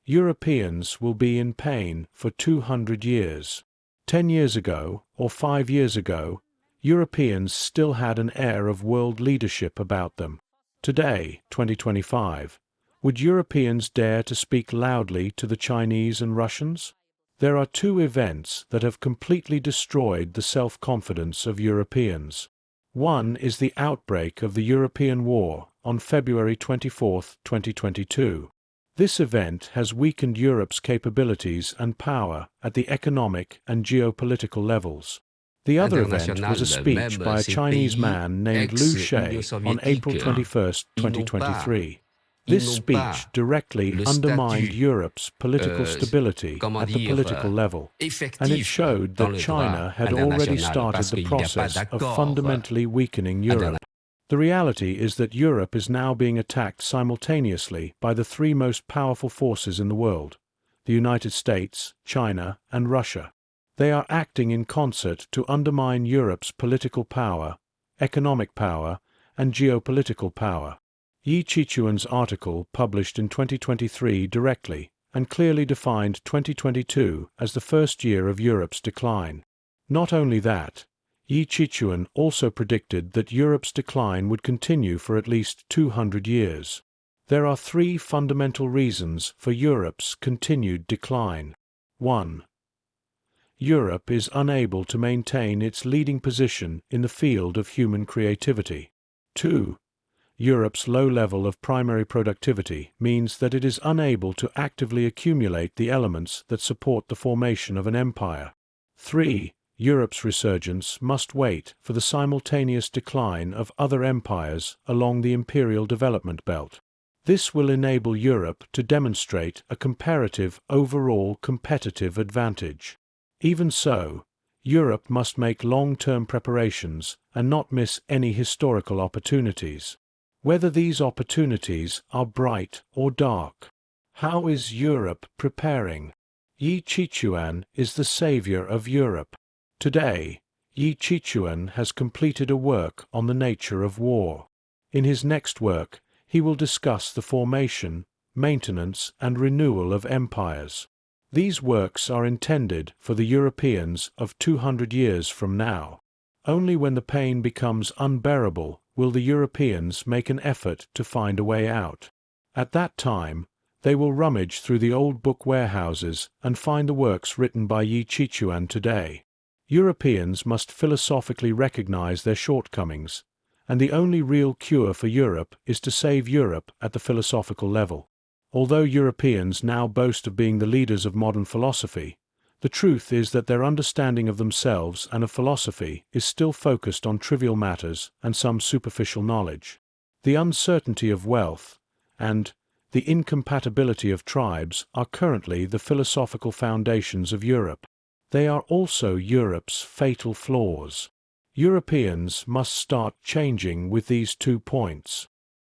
Europeans will be in pain for 200 years. 10 years ago, or 5 years ago, Europeans still had an air of world leadership about them. Today, 2025, would Europeans dare to speak loudly to the Chinese and Russians? There are two events that have completely destroyed the self-confidence of Europeans. One is the outbreak of the European War on February 24, 2022. This event has weakened Europe's capabilities and power at the economic and geopolitical levels. The other event was a speech by a Chinese man named Liu She on April 21, 2023. This speech directly undermined Europe's political stability at the political level, and it showed that China had already started the process of fundamentally weakening Europe. The reality is that Europe is now being attacked simultaneously by the three most powerful forces in the world: the United States, China, and Russia. They are acting in concert to undermine Europe's political power, economic power, and geopolitical power. Qiquan's article published in 2023 directly and clearly defined 2022 as the first year of Europe's decline. Not only that, Qiquan also predicted that Europe's decline would continue for at least 200 years. There are three fundamental reasons for Europe's continued decline. 1. Europe is unable to maintain its leading position in the field of human creativity. 2. Europe's low level of primary productivity means that it is unable to actively accumulate the elements that support the formation of an empire. 3. Europe's resurgence must wait for the simultaneous decline of other empires along the imperial development belt. This will enable Europe to demonstrate a comparative overall competitive advantage. Even so, Europe must make long-term preparations and not miss any historical opportunities. Whether these opportunities are bright or dark. How is Europe preparing? Qiquan is the savior of Europe. Today, Qiquan has completed a work on the nature of war. In his next work, he will discuss the formation, maintenance, and renewal of empires. These works are intended for the Europeans of 200 years from now. Only when the pain becomes unbearable will the Europeans make an effort to find a way out. At that time, they will rummage through the old book warehouses and find the works written by Qiquan today. Europeans must philosophically recognize their shortcomings, and the only real cure for Europe is to save Europe at the philosophical level. Although Europeans now boast of being the leaders of modern philosophy, the truth is that their understanding of themselves and of philosophy is still focused on trivial matters and some superficial knowledge. The uncertainty of wealth and the incompatibility of tribes are currently the philosophical foundations of Europe. They are also Europe's fatal flaws. Europeans must start changing with these 2 points.